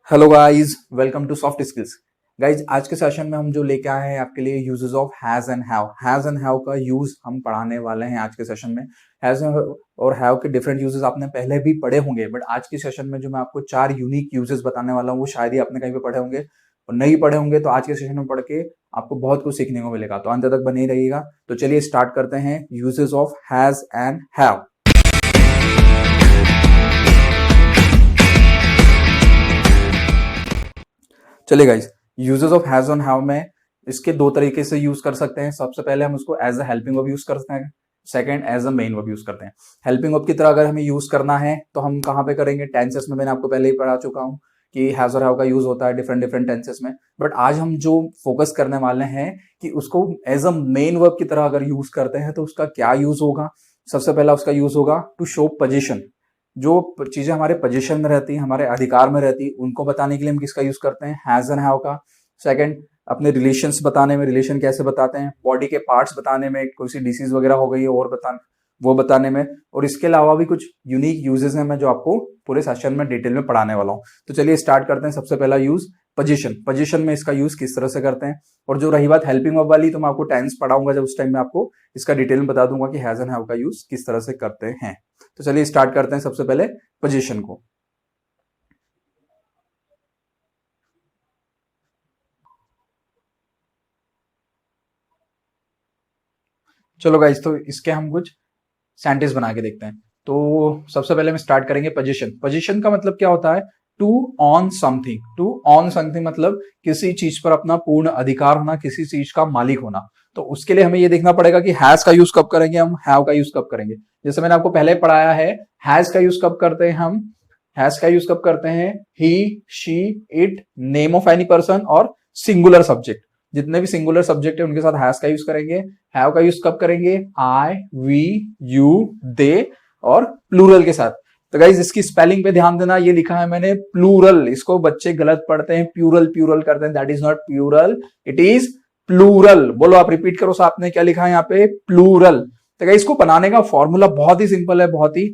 Hello guys, welcome to soft skills. Guys, आज के session में हम जो लेके आए हैं आपके लिए uses of has and have का यूज हम पढ़ाने वाले हैं आज के सेशन में। हैज और हैव के डिफरेंट यूजेस आपने पहले भी पढ़े होंगे, बट आज के सेशन में जो मैं आपको 4 यूनिक यूजेस बताने वाला हूँ वो शायद ही आपने कहीं पे पढ़े होंगे, और नहीं पढ़े होंगे तो आज के सेशन में पढ़ के आपको बहुत कुछ सीखने को मिलेगा। तो अंत तक बने ही रहिएगा। तो चलिए स्टार्ट करते हैं uses of has and have. चलिए guys, uses of has on have में इसके दो तरीके से यूज कर सकते हैं। सबसे पहले हम उसको as a helping verb use करते हैं, second as a main verb use करते हैं। हेल्पिंग वर्ब की तरह अगर हमें यूज करना है तो हम कहाँ पे करेंगे? टेंसेस में। मैंने आपको पहले ही पढ़ा चुका हूँ कि हैज और हैव का यूज होता है डिफरेंट डिफरेंट टेंसेस में, बट आज हम जो फोकस करने वाले हैं कि उसको एज अ मेन वर्ब की तरह अगर यूज करते हैं तो उसका क्या यूज होगा। सबसे पहला उसका यूज होगा टू शो पोजीशन। जो चीजें हमारे पोजीशन में रहती हैं, हमारे अधिकार में रहती है, उनको बताने के लिए हम किसका यूज करते हैं? हैज एंड हैव का। सेकंड, अपने रिलेशंस बताने में, रिलेशन कैसे बताते हैं, बॉडी के पार्ट्स बताने में, कोई सी डिसीज वगैरह हो गई है और वो बताने में। और इसके अलावा भी कुछ यूनिक यूजेस हैं मैं जो आपको पूरे सेशन में डिटेल में पढ़ाने वाला हूं। तो चलिए स्टार्ट करते हैं। सबसे पहला यूज पोजीशन। पोजीशन में इसका यूज किस तरह से करते हैं। और जो रही बात हेल्पिंग वर्ब वाली, तो मैं आपको टेंस पढ़ाऊंगा जब उस टाइम में आपको इसका डिटेल में बता दूंगा कि हैज एंड हैव का यूज किस तरह से करते हैं। तो चलिए स्टार्ट करते हैं सबसे पहले पोजीशन को। चलो गाइस, तो इसके हम कुछ सेंटेंस बना के देखते हैं। तो सबसे पहले हम स्टार्ट करेंगे पोजीशन। पोजीशन का मतलब क्या होता है? To own something. To own something मतलब किसी चीज पर अपना पूर्ण अधिकार होना, किसी चीज का मालिक होना। तो उसके लिए हमें ये देखना पड़ेगा कि हैज का यूज कब करेंगे, हम हैव का यूज कब करेंगे। जैसे मैंने आपको पहले पढ़ाया है, हैज का यूज कब करते हैं हम? हैज का यूज कब करते हैं? He, she, it, name of any person और सिंगुलर सब्जेक्ट। जितने भी सिंगुलर सब्जेक्ट है उनके साथ हैज का यूज करेंगे। हैव का यूज कब करेंगे? आई, वी, यू, दे और प्लूरल के साथ। तो गाइज, इसकी स्पेलिंग पे ध्यान देना। ये लिखा है मैंने प्लूरल, इसको बच्चे गलत पढ़ते हैं, प्यूरल प्यूरल करते हैं। That is not plural, it is plural. बोलो, आप रिपीट करो साथ में, क्या लिखा है यहाँ पे? प्लूरल। तो गाइज, इसको बनाने का फॉर्मूला बहुत ही सिंपल है, बहुत ही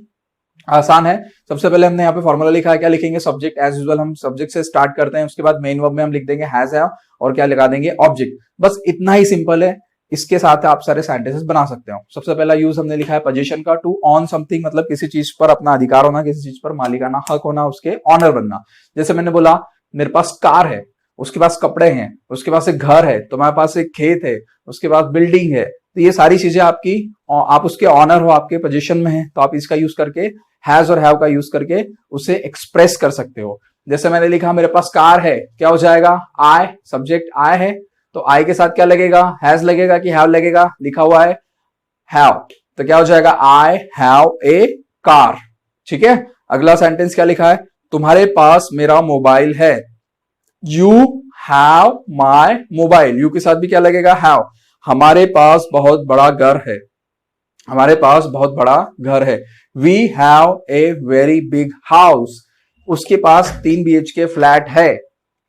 आसान है। सबसे पहले हमने यहाँ पे फॉर्मूला लिखा है, क्या लिखेंगे? सब्जेक्ट। एज यूजुअल हम सब्जेक्ट से स्टार्ट करते हैं, उसके बाद मेन वर्ब में हम लिख देंगे हैज हैव और क्या लगा देंगे? ऑब्जेक्ट। बस इतना ही सिंपल है। इसके साथ आप सारे सेंटेंसेस बना सकते हो। सबसे पहला यूज हमने लिखा है पोजीशन का, टू ऑन समथिंग मतलब किसी चीज पर अपना अधिकार होना, किसी चीज पर मालिकाना हक होना, उसके ऑनर बनना। जैसे मैंने बोला मेरे पास कार है, उसके पास कपड़े हैं, उसके पास एक घर है, तुम्हारे पास एक खेत है, उसके पास बिल्डिंग है। तो ये सारी चीजें आपकी, आप उसके ऑनर हो, आपके पोजीशन में है, तो आप इसका यूज करके हैज और हैव का यूज करके उसे एक्सप्रेस कर सकते हो। जैसे मैंने लिखा मेरे पास कार है, क्या हो जाएगा? आई, सब्जेक्ट आई है, तो आई के साथ क्या लगेगा? हैज लगेगा कि हैव लगेगा? लिखा हुआ है हैव, तो क्या हो जाएगा? आई हैव ए कार। ठीक है। अगला सेंटेंस क्या लिखा है? तुम्हारे पास मेरा मोबाइल है। You have my mobile. You के साथ भी क्या लगेगा? हैव। हमारे पास बहुत बड़ा घर है, हमारे पास बहुत बड़ा घर है। We have a very big house. उसके पास 3 BHK फ्लैट है।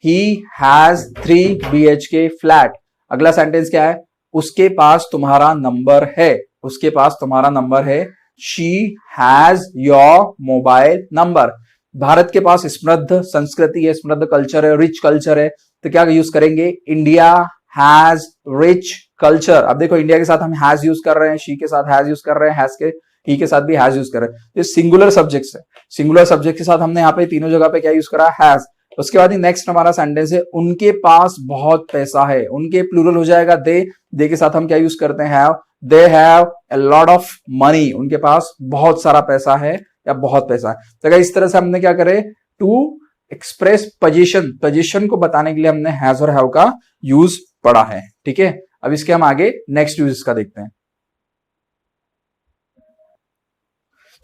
He has 3 BHK flat. अगला सेंटेंस क्या है? उसके पास तुम्हारा नंबर है, उसके पास तुम्हारा नंबर है। She has your mobile number. Bharat के पास समृद्ध संस्कृति है, समृद्ध कल्चर है, रिच कल्चर है, तो क्या यूज करेंगे? India has rich culture. अब देखो, इंडिया के साथ हम हैज यूज कर रहे हैं, शी के साथ हैज यूज कर रहे हैं, हैज के ही के साथ भी हैज यूज कर रहे हैं। ये सिंगुलर सब्जेक्ट्स है, सिंगुलर सब्जेक्ट के साथ हमने यहाँ पे तीनों जगह पे क्या यूज करा? हैज। उसके बाद नेक्स्ट हमारा सेंटेंस है, उनके पास बहुत पैसा है। उनके प्लूरल हो जाएगा दे। दे के साथ हम क्या यूज करते हैं? Have. They have a lot of money. उनके पास बहुत सारा पैसा है या बहुत पैसा है। तो अगर इस तरह से हमने क्या करे? टू एक्सप्रेस पोजीशन, पोजीशन को बताने के लिए हमने हैज और हैव का यूज पढ़ा है। ठीक है। अब इसके हम आगे नेक्स्ट यूज का देखते हैं।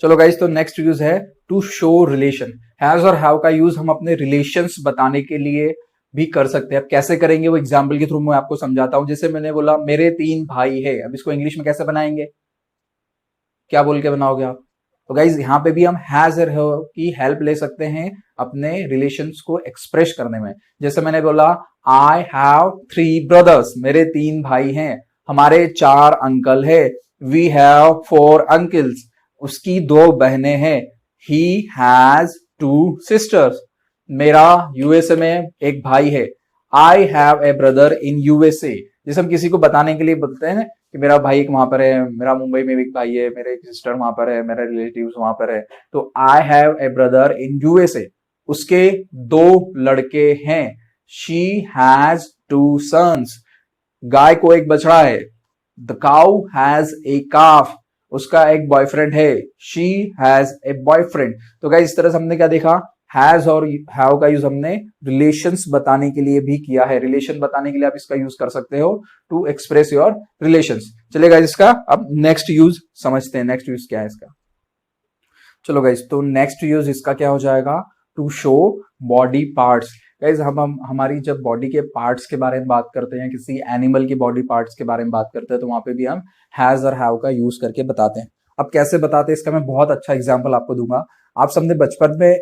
चलो गाइस, तो नेक्स्ट यूज है टू शो रिलेशन। हैज और हैव का यूज हम अपने रिलेशंस बताने के लिए भी कर सकते हैं। अब कैसे करेंगे वो एग्जाम्पल के थ्रू मैं आपको समझाता हूं। जैसे मैंने बोला मेरे 3 भाई है, अब इसको इंग्लिश में कैसे बनाएंगे? क्या बोल के बनाओगे आप? तो गाइज, यहाँ पे भी हम हैज और हैव की हेल्प ले सकते हैं अपने रिलेशंस को एक्सप्रेस करने में। जैसे मैंने बोला आई हैव 3 ब्रदर्स, मेरे 3 भाई हैं। हमारे 4 अंकल है। वी हैव 4 अंकल्स, उसकी 2 बहनें हैं। He has 2 sisters. मेरा यूएसए में एक भाई है। आई have a brother in USA. जैसे हम किसी को बताने के लिए बोलते हैं कि मेरा भाई एक वहां पर है, मेरा मुंबई में भी एक भाई है, मेरे एक सिस्टर वहां पर है, मेरे रिलेटिव्स वहां पर है। तो I have a brother in USA. उसके दो लड़के हैं। She has two sons. गाय को एक बछड़ा है। The cow has a calf. उसका एक बॉयफ्रेंड है। She has a boyfriend. तो गाइस इस तरह से हमने क्या देखा, हैज और हैव का यूज हमने रिलेशंस बताने के लिए भी किया है। रिलेशन बताने के लिए आप इसका यूज कर सकते हो टू एक्सप्रेस योर रिलेशंस। चलिए गाइस इसका अब नेक्स्ट यूज समझते हैं। नेक्स्ट यूज क्या है इसका। चलो गाइस, तो नेक्स्ट यूज इसका क्या हो जाएगा, to show body parts. Guys हम हमारी जब बॉडी के पार्ट्स के बारे में बात करते हैं, किसी एनिमल की बॉडी पार्ट्स के बारे में बात करते हैं, तो वहां पे भी हम हैज और हैव का यूज करके बताते हैं। अब कैसे बताते हैं इसका मैं बहुत अच्छा एग्जांपल आपको दूंगा। आप सबने बचपन में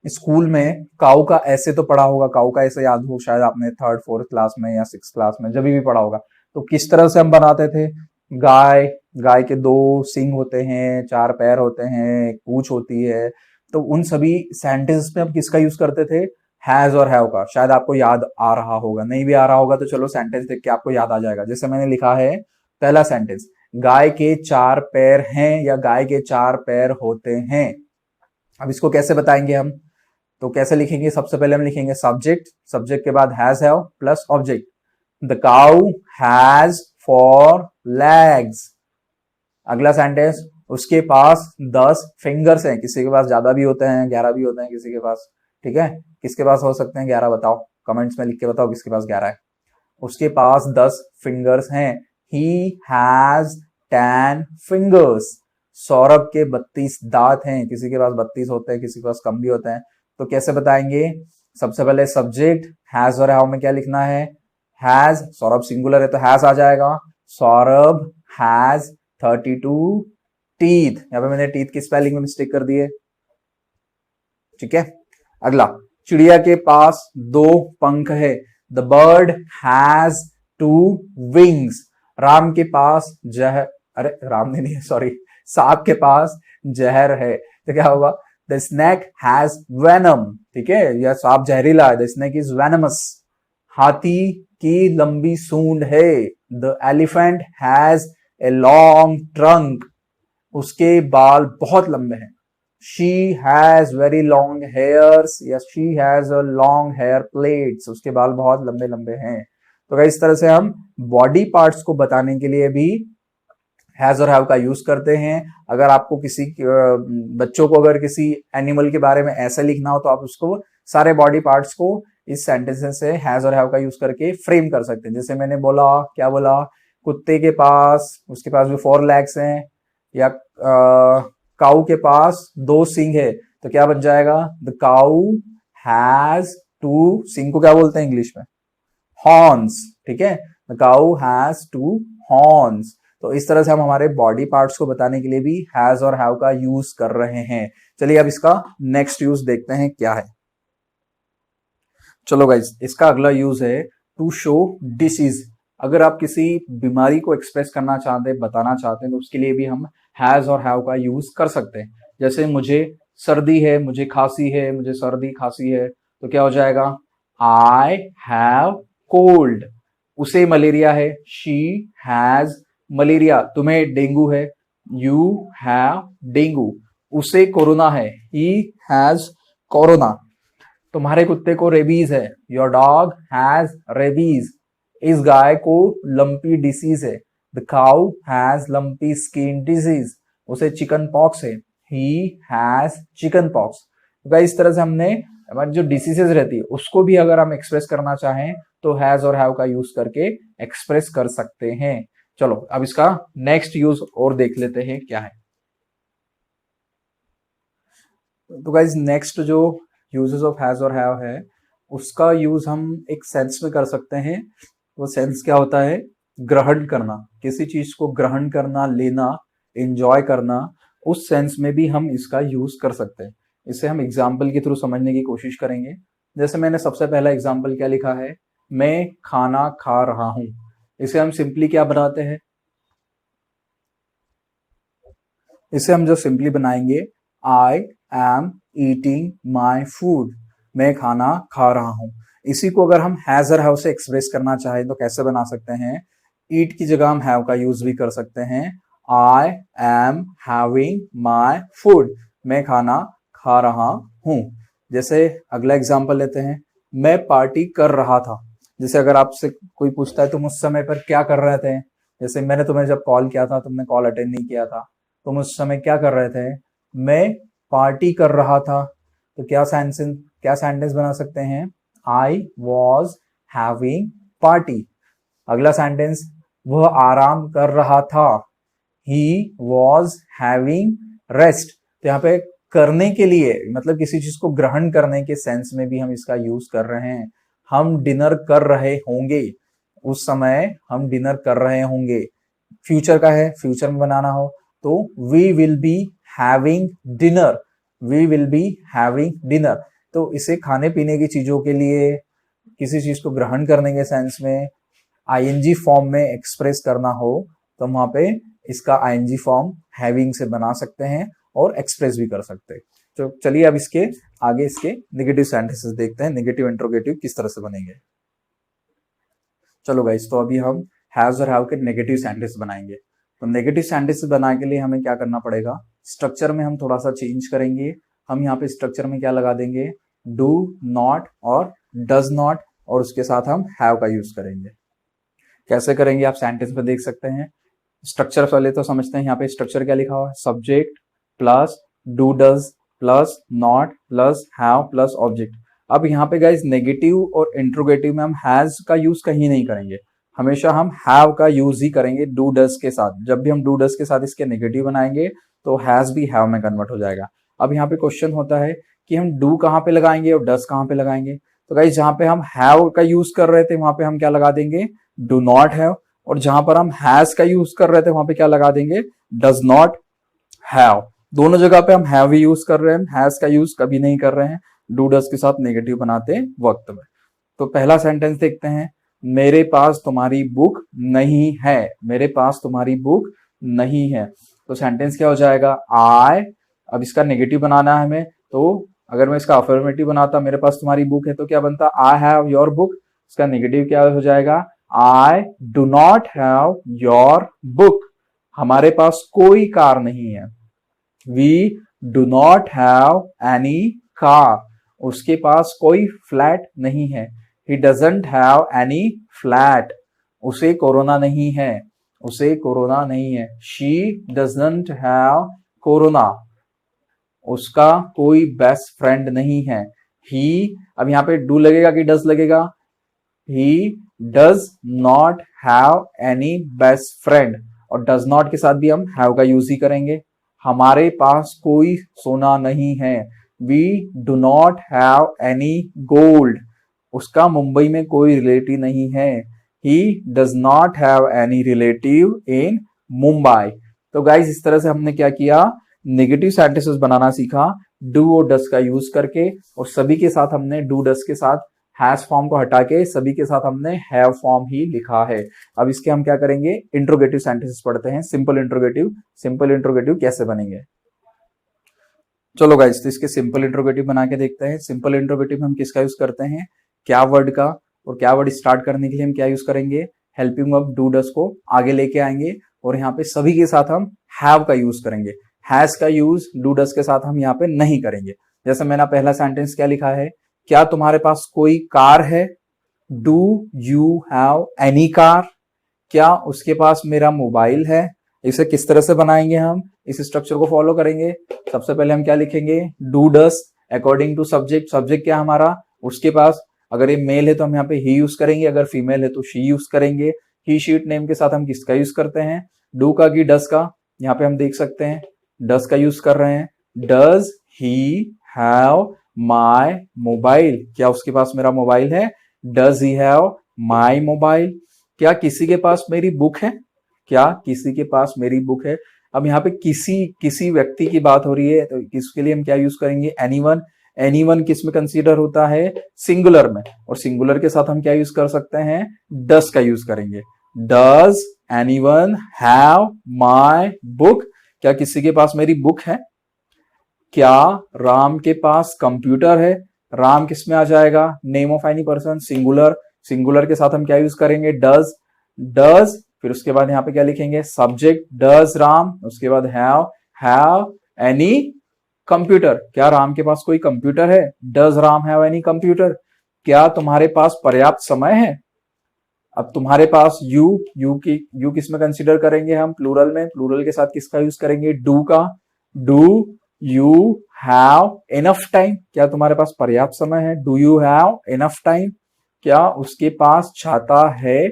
स्कूल में काऊ का ऐसे तो पढ़ा होगा, काऊ का ऐसे याद हो शायद आपने थर्ड फोर्थ क्लास में या सिक्स क्लास में जब भी पढ़ा होगा। तो किस तरह से हम बनाते थे, गाय, गाय के दो सिंग होते हैं, चार पैर होते हैं, एक पूंछ होती है। तो उन सभी सेंटेंस में हम किसका यूज करते थे, हैज और हैव का। शायद आपको याद आ रहा होगा, नहीं भी आ रहा होगा तो चलो सेंटेंस देख के आपको याद आ जाएगा। जैसे मैंने लिखा है पहला सेंटेंस, गाय के चार पैर हैं या गाय के चार पैर होते हैं। अब इसको कैसे बताएंगे हम, तो कैसे लिखेंगे, सबसे पहले हम लिखेंगे सब्जेक्ट, सब्जेक्ट के बाद has have plus object. The cow has 4 legs। अगला सेंटेंस, उसके पास 10 फिंगर्स हैं। किसी के पास ज्यादा भी होते हैं, 11 भी होते हैं किसी के पास, ठीक है। किसके पास हो सकते हैं 11 बताओ, कमेंट्स में लिख के बताओ किसके पास 11 है। उसके पास 10 फिंगर्स हैं। He has 10 fingers. सौरभ के 32 दांत हैं। किसी के पास 32 होते हैं, किसी के पास कम भी होते हैं। तो कैसे बताएंगे, सबसे पहले सब्जेक्ट हैज और हैव में क्या लिखना है, हैज, सौरभ सिंगुलर है तो हैज आ जाएगा। Saurabh has 32 teeth. यहां पे मैंने टीथ की स्पेलिंग में मिस्टेक कर दी है, ठीक है। अगला, चिड़िया के पास 2 पंख है। The bird has 2 wings. Ram के पास जहर, अरे राम ने नहीं है, सॉरी, सांप के पास जहर है। तो क्या होगा, द स्नेक हैज वेनम, ठीक है, यह सांप जहरीला है, द स्नेक इज वेनमस। हाथी की लंबी सूंड है। The elephant has a long trunk. उसके बाल बहुत लंबे हैं। She has very long hairs या she has a long hair plates. उसके बाल बहुत लंबे लंबे हैं। तो इस तरह से हम बॉडी पार्ट्स को बताने के लिए भी हैज और हैव का यूज करते हैं। अगर आपको किसी बच्चों को अगर किसी एनिमल के बारे में ऐसे लिखना हो तो आप उसको सारे बॉडी पार्ट्स को इस सेंटेंस से हैज और हैव का यूज करके फ्रेम कर सकते हैं। जैसे मैंने बोला, क्या बोला, कुत्ते के पास, उसके पास भी 4 legs हैं, या काऊ के पास 2 सिंग है, तो क्या बन जाएगा, द काऊ हैज 2, सिंग को क्या बोलते हैं इंग्लिश में, हॉर्न्स, ठीक है। The cow has 2 horns. तो इस तरह से हम हमारे बॉडी पार्ट्स को बताने के लिए भी हैज और हैव का यूज कर रहे हैं। चलिए अब इसका नेक्स्ट यूज देखते हैं क्या है। चलो गाइज, इसका अगला यूज है टू शो डिसीज। अगर आप किसी बीमारी को एक्सप्रेस करना चाहते हैं, बताना चाहते हैं, तो उसके लिए भी हम हैज और हैव का यूज कर सकते हैं। जैसे मुझे सर्दी है, मुझे खांसी है, मुझे सर्दी खांसी है, तो क्या हो जाएगा, आई हैव कोल्ड। उसे मलेरिया है, शी हैज मलेरिया। तुम्हें डेंगू है, यू हैव डेंगू। उसे कोरोना है, ही हैज कोरोना। तुम्हारे कुत्ते को रेबीज है, योर डॉग हैज रेबीज। इस गाय को लंपी डिसीज है, the cow has lumpy skin disease. उसे चिकन पॉक्स है, ही हैज चिकन पॉक्स। इस तरह से हमने हमारी जो डिसीजेज रहती है उसको भी अगर हम एक्सप्रेस करना चाहें तो हैज और हैव का यूज करके एक्सप्रेस कर सकते हैं। चलो अब इसका नेक्स्ट यूज और देख लेते हैं क्या है। तो गाइज नेक्स्ट जो यूजेस ऑफ हैज और हैव है उसका यूज हम एक सेंस में कर सकते हैं। वो सेंस क्या होता है, ग्रहण करना, किसी चीज को ग्रहण करना, लेना, एंजॉय करना, उस सेंस में भी हम इसका यूज कर सकते हैं। इसे हम एग्जाम्पल के थ्रू समझने की कोशिश करेंगे। जैसे मैंने सबसे पहला एग्जाम्पल क्या लिखा है, मैं खाना खा रहा हूं। इसे हम सिंपली क्या बनाते हैं, इसे हम जो सिंपली बनाएंगे, I am eating my food. मैं खाना खा रहा हूं। इसी को अगर हम हैज और हैव से एक्सप्रेस करना चाहें तो कैसे बना सकते हैं? ईट की जगह हम हैव का यूज भी कर सकते हैं। I am having my food, मैं खाना खा रहा हूं। जैसे अगला एग्जाम्पल लेते हैं, मैं पार्टी कर रहा था। जैसे अगर आपसे कोई पूछता है तुम उस समय पर क्या कर रहे थे, जैसे मैंने तुम्हें जब कॉल किया था तुमने कॉल अटेंड नहीं किया था, तुम उस समय क्या कर रहे थे? मैं पार्टी कर रहा था। तो क्या सेंटेंस बना सकते हैं? I was having party. अगला सेंटेंस, वह आराम कर रहा था। He was having rest. तो यहाँ पे करने के लिए मतलब किसी चीज को ग्रहण करने के सेंस में भी हम इसका यूज कर रहे हैं। हम डिनर कर रहे होंगे, उस समय हम डिनर कर रहे होंगे। फ्यूचर का है, फ्यूचर में बनाना हो तो we will be having dinner, we will be having dinner. तो इसे खाने पीने की चीजों के लिए, किसी चीज को ग्रहण करने के सेंस में आईएनजी फॉर्म में एक्सप्रेस करना हो तो हम वहां पे इसका आईएनजी फॉर्म हैविंग से बना सकते हैं और एक्सप्रेस भी कर सकते हैं। तो चलिए अब इसके आगे इसके नेगेटिव सेंटेंसेस देखते हैं, नेगेटिव इंट्रोगेटिव किस तरह से बनेंगे। चलो गाइस, तो अभी हम हैज और हैव के नेगेटिव सेंटेंस बनाएंगे। तो नेगेटिव सेंटेंस बनाने के लिए हमें क्या करना पड़ेगा? स्ट्रक्चर में हम थोड़ा सा चेंज करेंगे। हम यहाँ पे स्ट्रक्चर में क्या लगा देंगे? डू नॉट और डज नॉट, और उसके साथ हम हैव का यूज करेंगे। कैसे करेंगे आप सेंटेंस में देख सकते हैं। स्ट्रक्चर पहले तो समझते हैं। यहाँ पे स्ट्रक्चर क्या लिखा हुआ है? Subject plus do does plus not plus have plus object. अब यहाँ पे गाइस नेगेटिव और इंट्रोगेटिव में हम हैज का यूज कहीं नहीं करेंगे, हमेशा हम हैव का यूज ही करेंगे डू डज के साथ। जब भी हम डू डज के साथ इसके नेगेटिव बनाएंगे तो हैज भी हैव में कन्वर्ट हो जाएगा। अब यहाँ पे क्वेश्चन होता है कि हम डू कहाँ पे लगाएंगे और डज कहाँ पे लगाएंगे। तो गाइस जहां पे हम हैव का यूज कर रहे थे वहां पे हम क्या लगा देंगे? Do not have. और जहां पर हम हैज का यूज कर रहे थे वहां पे क्या लगा देंगे? Does not have. दोनों जगह पे हम हैव ही यूज कर रहे हैं, हैज का यूज कभी नहीं कर रहे हैं डू डज के साथ नेगेटिव बनाते वक्त में। तो पहला सेंटेंस देखते हैं, मेरे पास तुम्हारी बुक नहीं है। मेरे पास तुम्हारी बुक नहीं है। तो सेंटेंस क्या हो जाएगा? आई, अब इसका नेगेटिव बनाना है हमें, तो अगर मैं इसका अफर्मेटिव बनाता मेरे पास तुम्हारी बुक है तो क्या बनता? I have your book. इसका नेगेटिव क्या हो जाएगा? I do not have your book. हमारे पास कोई कार नहीं है। We do not have any car. उसके पास कोई फ्लैट नहीं है। He doesn't have any flat. उसे कोरोना नहीं है। उसे कोरोना नहीं है। She doesn't have corona. उसका कोई बेस्ट फ्रेंड नहीं है। ही, अब यहाँ पे डू लगेगा कि डज लगेगा? ही does not have any best friend, और डज नॉट के साथ भी हम हैव का यूज ही करेंगे। हमारे पास कोई सोना नहीं है। We do not have any gold. उसका मुंबई में कोई रिलेटिव नहीं है। He does not have any relative in Mumbai. तो गाइज इस तरह से हमने क्या किया? नेगेटिव सेंटेंसेस बनाना सीखा डू और डस का यूज करके, और सभी के साथ हमने डू डस के साथ हैज फॉर्म को हटा के सभी के साथ हमने हैव फॉर्म ही लिखा है। अब इसके हम क्या करेंगे? इंट्रोगेटिव सेंटेंसेस पढ़ते हैं। सिंपल इंट्रोगेटिव, सिंपल इंट्रोगेटिव कैसे बनेंगे? चलो गाइस, तो इसके सिंपल इंट्रोगेटिव बना के देखते हैं। सिंपल इंट्रोगेटिव हम किसका यूज करते हैं? क्या वर्ड का। और क्या वर्ड स्टार्ट करने के लिए हम क्या यूज करेंगे? हेल्पिंग वर्ब डू डस को आगे लेके आएंगे, और यहाँ पे सभी के साथ हम हैव का यूज करेंगे। हैज का यूज डू डस के साथ हम यहाँ पे नहीं करेंगे। जैसे मैंने पहला सेंटेंस क्या लिखा है? क्या तुम्हारे पास कोई कार है? Do you have any car? क्या उसके पास मेरा मोबाइल है? इसे किस तरह से बनाएंगे हम? इस स्ट्रक्चर को फॉलो करेंगे। सबसे पहले हम क्या लिखेंगे? Do does according to subject. Subject क्या हमारा? उसके पास। अगर ये मेल है तो हम यहाँ पे ही यूज करेंगे, अगर फीमेल है तो शी यूज करेंगे। ही शीट नेम के साथ हम किसका यूज करते हैं? डू का कि डस का? यहाँ पे हम देख सकते हैं डस का यूज कर रहे हैं। Does he have my mobile? क्या उसके पास मेरा मोबाइल है? Does he have my mobile? क्या किसी के पास मेरी बुक है? क्या किसी के पास मेरी बुक है? अब यहाँ पे किसी व्यक्ति की बात हो रही है तो इसके लिए हम क्या यूज करेंगे? एनीवन। एनीवन किस में कंसीडर होता है? सिंगुलर में। और सिंगुलर के साथ हम क्या यूज कर सकते हैं? डस का यूज करेंगे। Does anyone have my book? क्या किसी के पास मेरी बुक है? क्या राम के पास कंप्यूटर है? राम किस में आ जाएगा, name of any person, singular, singular के साथ हम क्या यूज करेंगे, डज, डज, फिर उसके बाद यहाँ पे क्या लिखेंगे, सब्जेक्ट डज राम, उसके बाद हैव एनी कंप्यूटर, क्या राम के पास कोई कंप्यूटर है, does Ram have any computer, क्या तुम्हारे पास पर्याप्त समय है। अब तुम्हारे पास यू किस में कंसीडर करेंगे हम, प्लूरल में, प्लूरल के साथ किसका यूज करेंगे, डू का, do you have enough time, क्या तुम्हारे पास पर्याप्त समय है, do you have enough time, क्या उसके पास छाता है,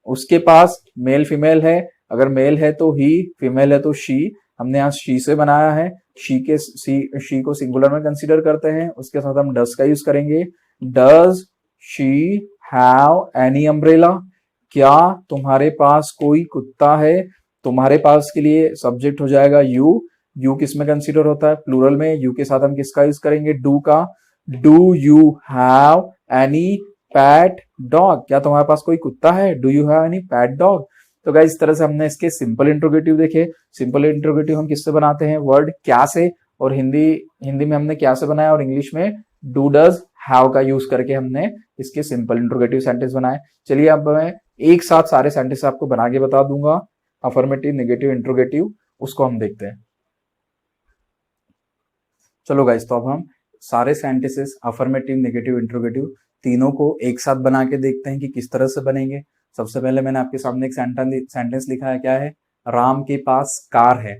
उसके पास मेल फीमेल है, अगर मेल है तो ही, फीमेल है तो शी, हमने यहाँ शी से बनाया है, शी को सिंगुलर में कंसीडर करते हैं, उसके साथ हम डज का यूज करेंगे, does she have any umbrella, क्या तुम्हारे पास कोई कुत्ता है, तुम्हारे पास के लिए सब्जेक्ट हो जाएगा यू किस में कंसीडर होता है, प्लूरल में, यू के साथ हम किसका यूज करेंगे, डू का, do you have any pet dog, क्या तुम्हारे पास कोई कुत्ता है, do you have any pet dog. तो गाइस इस तरह से हमने इसके सिंपल इंट्रोगेटिव देखे। सिंपल इंट्रोगेटिव हम किससे बनाते हैं, वर्ड क्या से, और हिंदी में हमने क्या से बनाया, और इंग्लिश में डू डज हैव का यूज करके हमने इसके सिंपल इंट्रोगेटिव सेंटेंस बनाए। चलिए अब मैं एक साथ सारे सेंटेंस आपको बना के बता दूंगा, अफर्मेटिव, नेगेटिव, इंट्रोगेटिव, उसको हम देखते हैं। चलो गाइस, तो अब हम सारे सेंटेंसेस अफर्मेटिव, नेगेटिव, इंट्रोगेटिव तीनों को एक साथ बना के देखते हैं कि किस तरह से बनेंगे। सबसे पहले मैंने आपके सामने एक सेंटेंस लिखा है, क्या है, राम के पास कार है,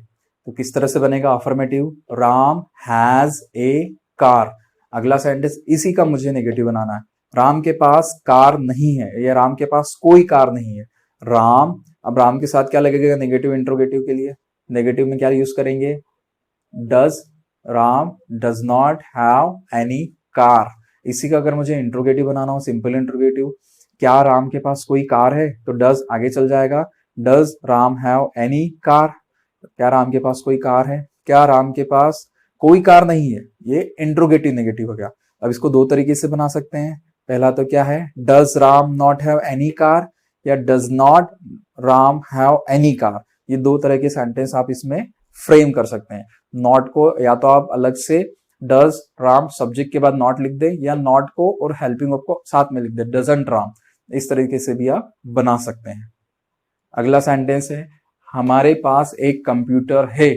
तो किस तरह से बनेगा, affirmative, Ram has a car. अगला सेंटेंस इसी का मुझे नेगेटिव बनाना है, राम के पास कार नहीं है, या राम के पास कोई कार नहीं है, राम, अब राम के साथ क्या लगेगा नेगेटिव इंट्रोगेटिव के लिए, नेगेटिव में क्या यूज करेंगे, does, Ram does not have any car. इसी का अगर मुझे इंट्रोगेटिव बनाना हो, सिंपल इंट्रोगेटिव, क्या राम के पास कोई कार है, तो डज आगे चल जाएगा, does Ram have any car, क्या राम के पास कोई कार है, क्या राम के पास कोई कार नहीं है, ये इंट्रोगेटिव नेगेटिव हो गया। अब इसको दो तरीके से बना सकते हैं, पहला तो क्या है, does Ram not have any car, या does not Ram have any car, ये दो तरह के सेंटेंस आप इसमें फ्रेम कर सकते हैं। नॉट को या तो आप अलग से डज राम सब्जेक्ट के बाद नॉट लिख दे, या नॉट को और हेल्पिंग वर्ब को साथ में लिख दे, डजंट राम, इस तरीके से भी आप बना सकते हैं। अगला सेंटेंस है, हमारे पास एक कंप्यूटर है,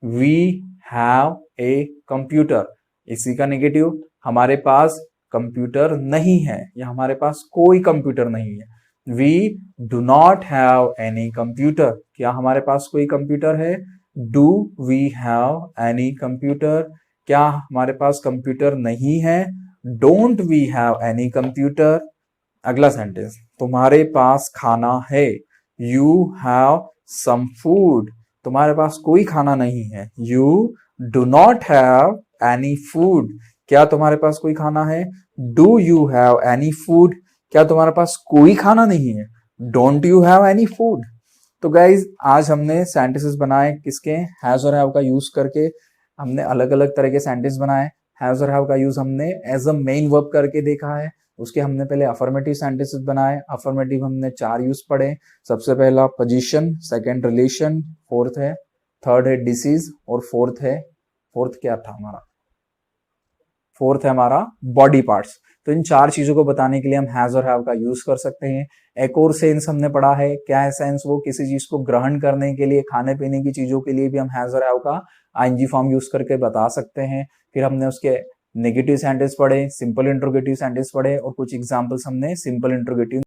वी हैव ए कंप्यूटर। इसी का नेगेटिव, हमारे पास कंप्यूटर नहीं है, या हमारे पास कोई कंप्यूटर नहीं है, we do not have any computer, क्या हमारे पास कोई कंप्यूटर है, do we have any computer, क्या हमारे पास कंप्यूटर नहीं है, don't we have any computer. अगला सेंटेंस, तुम्हारे पास खाना है, यू हैव सम फूड, तुम्हारे पास कोई खाना नहीं है, you do not have any food, क्या तुम्हारे पास कोई खाना है, do you have any food, क्या तुम्हारे पास कोई खाना नहीं है, don't you have any food. तो गाइज आज हमने सेंटेंसेस बनाए किसके, हैज और हैव का यूज करके, हमने अलग अलग तरह के सेंटेंस बनाए। हैज और हैव का यूज हमने एज अ मेन वर्ब करके देखा है, उसके हमने पहले अफर्मेटिव सेंटेंसेस बनाए। अफर्मेटिव हमने 4 यूज पढ़े, सबसे पहला पोजीशन, सेकंड रिलेशन, फोर्थ है, थर्ड है डिसीज, और फोर्थ क्या था हमारा, फोर्थ है हमारा बॉडी पार्ट्स। तो इन 4 चीजों को बताने के लिए हम हैज और हैव का यूज कर सकते हैं। एक और सेंस हमने पढ़ा है, क्या है सेंस, वो किसी चीज को ग्रहण करने के लिए, खाने पीने की चीजों के लिए भी हम हैज और हैव का आईएनजी फॉर्म यूज करके बता सकते हैं। फिर हमने उसके नेगेटिव सेंटेंस पढ़े, सिंपल इंट्रोगेटिव सेंटेंस पढ़े, और कुछ एग्जांपल्स हमने सिंपल इंट्रोगेटिव